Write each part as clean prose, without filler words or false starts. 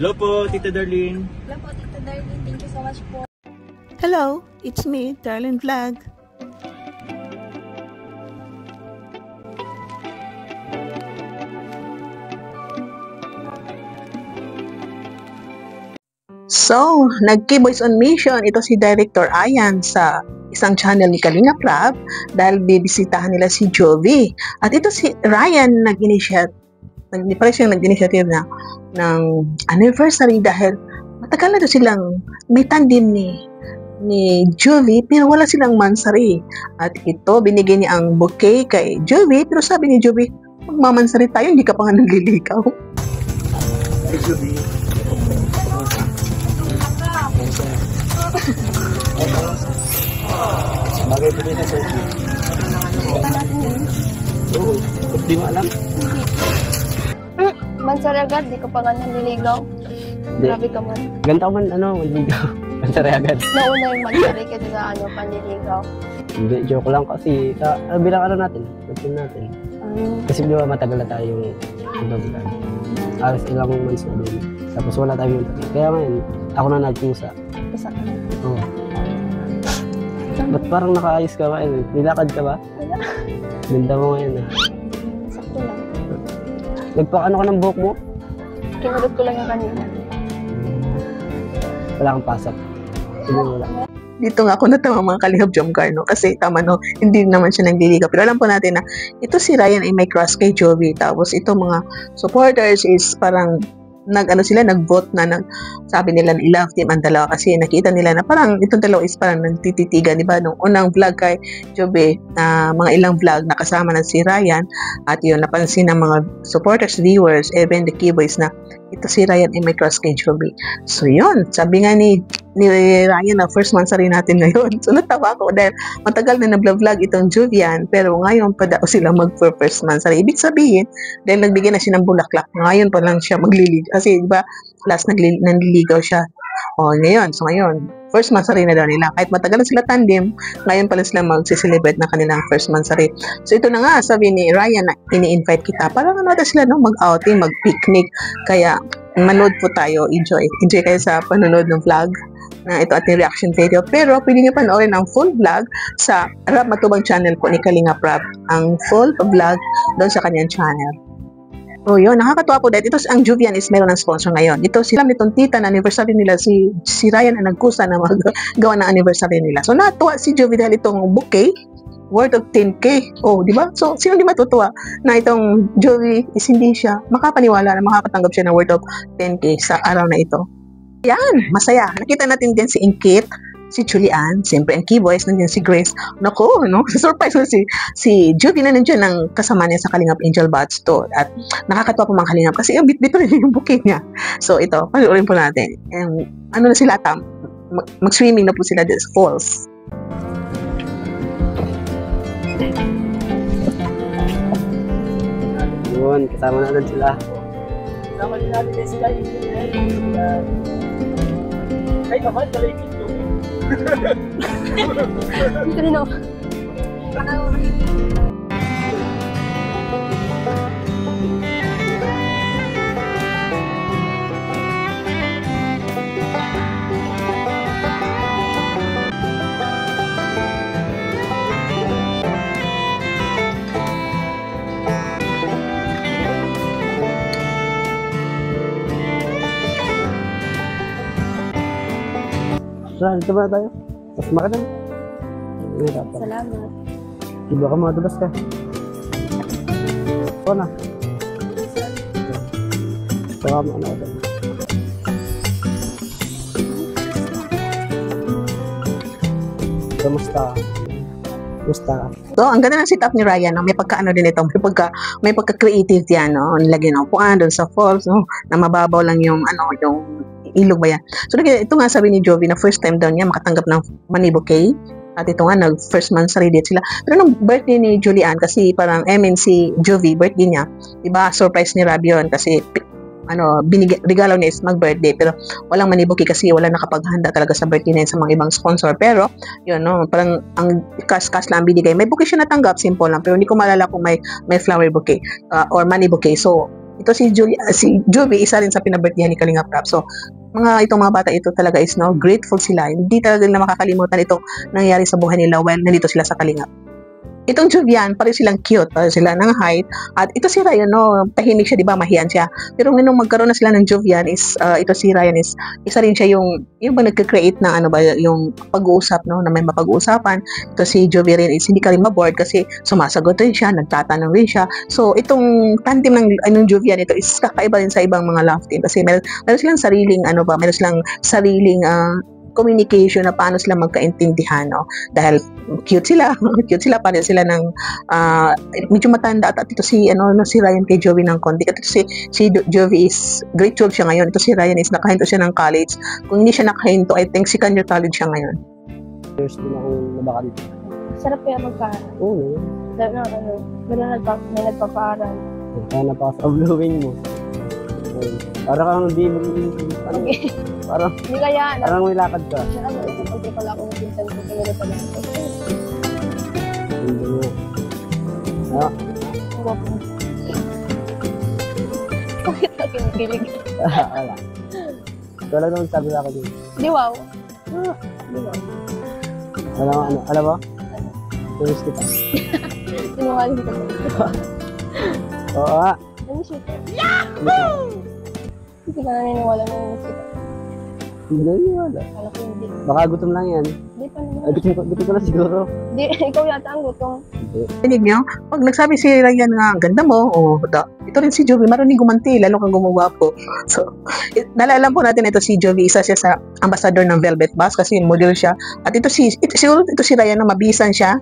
Hello po, Tita Darlene. Hello po, Tita Darlene. Thank you so much po. Hello, it's me, Darlene Vlog. So, nag-K-Boys on Mission, ito si Director Ayan sa isang channel ni Kalinga Prab dahil bibisitahan nila si Jovi. At ito si Ryan nag-initiate ng anniversary dahil matagal na doon silang may tandem ni Jovi pero wala silang mansari. At ito, binigay niya ang bouquet kay Jovi pero sabi ni Jovi, magmamansari tayo, hindi ka pa nga nagliligaw. Hey, Jovi. Bagay po din sa Sophie. Oo, hindi mo alam. Mansari agad, di ko pa nga naliligaw. Grabe ka man. Ganda man, manligaw. Mansari agad. Nauna yung mansari kasi sa panliligaw. Hindi, joke lang kasi bilang natin. Kasi di ba matagal na tayong nagbabulan. Alas ilang months na din. Tapos wala tayong months. Kaya ngayon, ako na nagkusa. Isa ka na. Oo. Ba't parang nakaayos ka ba? Nilakad ka ba? Wala. Ganda mo ngayon Sakto lang. Nagpakano ka ng buhok mo? Kinulot ko lang yung kanina. Wala kang pasok. Sige, wala. Dito nga ako natawa mga Kalingap Jomcar, no? Kasi tama, no? Hindi naman siya nagliligaw. Pero alam po natin na ito si Ryan ay may crush kay Jovi. Tapos ito mga supporters is parang nag-vote na sabi nila na i-love team ang dalawa kasi nakita nila na parang itong dalawa is parang nagtititigan, di ba? Nung unang vlog kay Jovi, mga ilang vlog nakasama na si Ryan at yun, napansin ng mga supporters, viewers, even the K-Boys na ito si Ryan ay may crush kay Jovi. So yun, sabi nga ni Ryan na first mansari natin ngayon. So natawa ko dahil matagal na nag-vlog itong Jovian pero ngayon pa daw sila mag-first mansari. Ibig sabihin, dahil nagbigay na siya ng bulaklak, ngayon pa lang siya magliligaw. Kasi diba, last nanliligaw siya. O ngayon, so ngayon, first mansari na daw nila. Kahit matagal na sila tandem, ngayon pala sila mag-celebrate na kanilang first mansari. So ito na nga, sabi ni Ryan na ini-invite kita. Parang sila mag-outing, mag-picnic. Kaya manood po tayo, enjoy kayo sa panonood ng vlog na ito ating reaction video. Pero pwede nyo panoorin ang full vlog sa Rab Matubang channel po ni Kalinga Prab. Ang full vlog doon sa kanyang channel. So yun, nakakatuwa po dahil ito ang Jovian is meron ng sponsor ngayon. Ito sila nitong tita na anniversary nila, si Ryan ang nagkusa na magawa ng anniversary nila. So natuwa si Jovi dahil itong bouquet worth of 10K. Oh, di ba? So sino di matutuwa na itong Jovi is hindi siya makapaniwala na makakatanggap siya ng worth of 10K sa araw na ito. Yan, masaya. Nakita natin din si Inkit, si Julian, siyempre ang K-Boys, nandiyan si Grace. Naku, no? Surprise mo si Jovi na nandiyan ng kasama niya sa Kalingap Angel Bats to. At nakakatawa po mga Kalingap kasi yung bit-bit rin yung bouquet niya. So ito, panoorin po natin. Ano na sila, mag-swimming na po sila sa falls. Yun, kasama na sila. Kasama din natin sila ay, naman, talagin to. Hindi ko rin ako. Saan, dito ba tayo? Mas makadang. Salamat. Iba ka mga dubas ka. Ito na. Tawa mo na ako. Kamusta? So, ang ganda ng setup ni Ryan, no? May pagka-ano din ito, may pagka-creative yan, no? Nilagyan ng upuan doon sa falls, no? Na mababaw lang yung yung ilog ba yan. So, ito nga sabi ni Jovi na first time daw niya makatanggap ng money bouquet. At ito nga, nag-first mansari date sila. Pero nung birthday ni Julian, kasi parang, si Jovi, birthday niya, diba, surprise ni Rob yun, kasi, regalo niya is mag-birthday, pero walang money bouquet kasi wala nakapaghanda talaga sa birthday na yun sa mga ibang sponsor. Pero, yun, no, parang, ang cash lang binigay. May bouquet siya natanggap, simple lang, pero hindi ko malala kung may flower bouquet, or money bouquet. So, ito si Jovi, isa rin sa pinabirthdayan ni Kalingap Rap. So, itong mga bata ito talaga is grateful sila. Hindi talaga nila makakalimutan itong nangyayari sa buhay nila while nandito sila sa Kalingap. Itong Jovian, pareho silang cute, pareho sila ng height. At ito si Ryan, tahimik siya, di ba, mahiyan siya. Pero nung magkaroon na sila ng Jovian, ito si Ryan is, isa rin siya yung ba nagka-create ng yung pag-uusap, na may mapag-uusapan. Ito si Jovi rin is hindi ka rin maboard kasi sumasagot rin siya, nagtatanong rin siya. So, itong tandem ng Jovian ito is kakaiba rin sa ibang mga love team kasi meron silang sariling, meron silang sariling, communication na paano sila magkaintindihan, dahil cute sila paano sila ng medyo matanda at ito si Ryan kay Jovi ng konti at ito si Jovi is grade 12 siya ngayon, ito si Ryan is nakahinto siya ng college. Kung hindi siya nakahinto, I think second year college siya ngayon. Years din akong nabaka dito. Sarap kaya magpaaral. Oo. May nagpapaaral. Kaya napaka-blowing mo. Parang kang hindi parang Hindi kaya, parang may lakad ka. pag pala ako ng pinsan ko, tingin pala ako. Hindi mo. Ah, Bakit na kinikilig? wala. Wala naman sabi na ako din. Di wow. Alam mo? Tulis kita. Sinungaling ka. Oo nga. Ano siya? Yahoo! Hindi ka naniniwala na yung siya. Hindi wala. Kala ko hindi. Baka gutom lang yan. Hindi pa naman. Ay, gutom ko na siguro. Hindi, ikaw yata ang gutom. Tinig niyo, pag nagsabi si Ryan nga, ganda mo, ito rin si Jovi, marunong gumanti, lalo kang gumagwapo. So, nalala po natin ito si Jovi, isa siya sa ambassador ng Velvet Bus kasi model siya. At ito si Ryan na mabisan siya,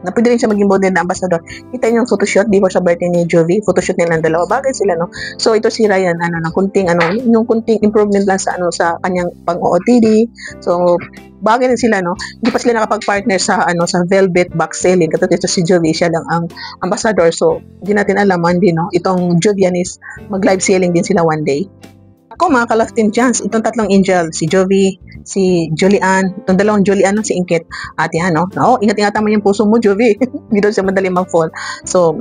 na pwede rin siya maging model na ambassador. Kita niyo yung photoshoot before sa birthday ni Jovi, photoshoot nila ng dalawa, bagay sila, So, ito si Ryan, ng kunting, yung kunting improvement lang sa kanyang pang-OOTD. So, bagay rin sila, Hindi pa sila nakapag-partner sa Velvet box selling. Katulad ito si Jovi, siya lang ang ambassador. So, hindi natin alam, itong Jovian is mag-live selling din sila one day. Ako, mga ka-love team chance, itong tatlong angel, si Jovi, si Julian, itong dalawang Julian, si Inkit, at yan, ingat-ingatan mo yung puso mo, Jovi. Hindi daw siya madali mag-fall. So,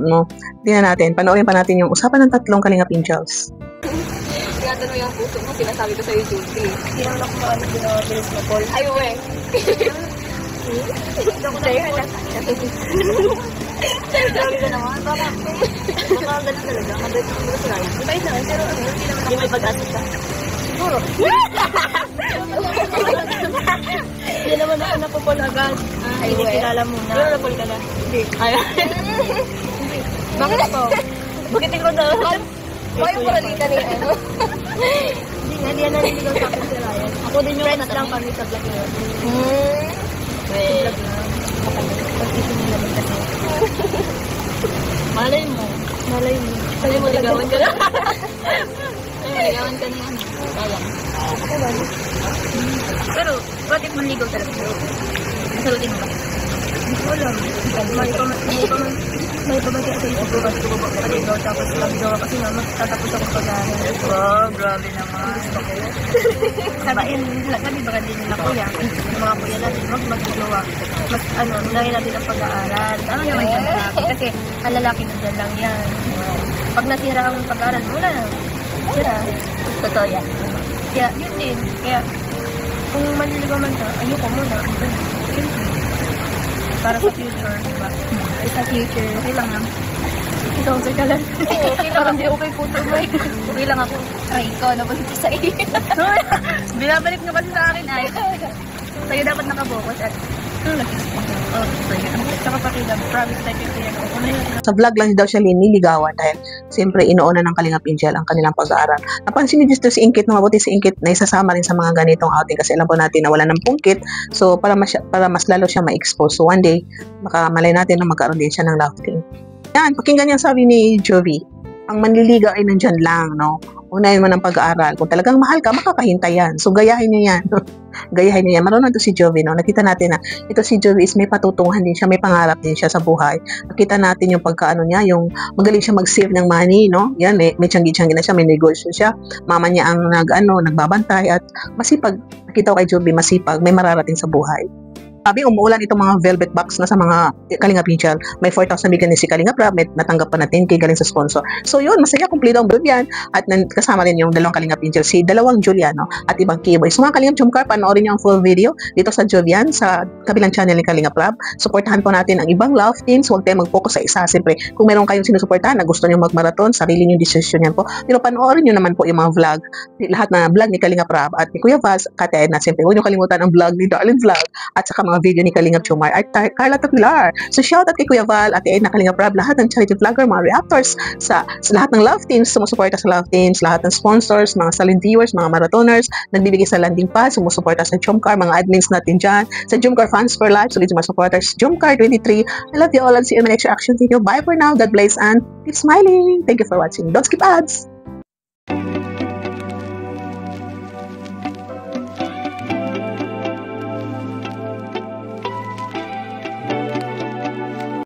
tingnan natin, panoorin pa natin yung usapan ng tatlong Kalingap angels. Ingatan mo yung puso mo, sinasabi ko sa'yo, Jovi. Hindi naman ako maano ginawa bilis na call. Ay, we. Sa'yo na. Sabi ko naman, baka ganun talaga. Mabait naman mo sa life. Mabait naman, pero hindi may pag-asa siya. Siguro. Hindi naman ako napapol agad. Ay, hindi kilala mo na. Pero napol ka na. Hindi. Bakit ako? Bakit ikaw na? Bakit paralita niya? Hindi yan naliligaw sa akin si Ryan. Ako din yung friends lang kami sa vlog na yun. Vlog na. Pag-isip nila magkano. Malay mo. Malay mo, ligawan ka na. Ligawan ka na yan. Kaya. Ako ba? Pero, what if manligaw talaga? Nasalutin mo ba? Wala. May pabati ako yung approval ko ba paligaw tapos lang-gawa kasi naman tatapos ako pag-aaral. Wow, grabe naman. Sabi yun, kami baka din nila kuya. Yung mga kuya natin, mag-gawa. Mas unahin natin ang pag-aaral. Ano naman yung lalaki? Kasi ang lalaki nandiyan lang yan. Pag nasira ang pag-aaral, wala na. Sira. Totoo yan. Kaya yun din. Kaya kung manliligaw man ka, ayoko muna. Para sa future, diba? Sa future, okay lang lang. Ikaw, okay ka lang. Okay lang. Hindi okay puto mo eh. Okay lang ako. Ay, ikaw, nabalik ko sa iyo. Binabalik nyo kasi sa akin ay. Sa'yo dapat nakabokas at saka pakita, promise tayo yung sa vlog lang daw siya liniligawan dahil siyempre inuuna ng Kalingap Angel ang kanilang pag-aaral. Napansin niyo dito si Inkit, mabuti si Inkit na isasama rin sa mga ganitong outing kasi alam po natin na wala ng pungkit. So para mas lalo siya ma-expose. So one day, malay natin na magkaroon din siya ng love team. Yan, pakinggan niya sabi ni Jovi, ang manliligaw ay nandyan lang, unahin mo ng pag-aaral. Kung talagang mahal ka, makakahintay yan. So, gayahin niyo yan. Gayahin niyo yan. Marunong to si Jovi, Nakita natin na ito si Jovi is may patutungan din siya, may pangarap din siya sa buhay. Nakita natin yung pagkaano niya, yung magaling siya mag-save ng money, Yan, may tiyanggi-tiyanggi na siya, may negosyo siya. Mama niya ang nagbabantay at masipag. Nakita ko kay Jovi, masipag, may mararating sa buhay. Sabi, umuulan itong mga velvet box na sa mga Kalingap Angel. May 4,000 bigyan ni si Kalingap Rab, may natanggap pa na 10K galing sa sponsor. So yun, masaya, kumpleto ang build yan. At kasama rin yung dalawang Kalingap Angel, si dalawang Juliano at ibang keyboy. So mga Kalingap Jumcar, panoorin niyo ang full video dito sa Jovian, sa kabilang channel ni Kalingap Rab. Suportahan po natin ang ibang love teams. Huwag tayo mag-focus sa isa. Siyempre, kung meron kayong sinusuportahan na gusto niyo mag-marathon, sarili niyo decision yan po. Pero panoorin niyo naman po yung mga vlog, lahat na vlog ni Kalingap Rab at ni Kuya Vaz, Kate Edna. Siyempre, huwag niyo kalimutan ang vlog ni Darlene Vlog at saka mga video ni Kalingap Jumar at Carla Tapilar. So shout out kay Kuya Val, Ate Edna, Kalingap Rab, lahat ng charity vlogger, mga reactors, sa lahat ng love teams, sumusuporta sa love teams, lahat ng sponsors, mga silent viewers, mga marathoners, nagbibigay sa landing pass, sumusuporta sa Jumcar, mga admins natin dyan, sa Jumcar Fans for Life, solid mga supporters, Jumcar 23. I love you all and see you in my next reaction video. Bye for now. God bless and keep smiling. Thank you for watching. Don't skip ads.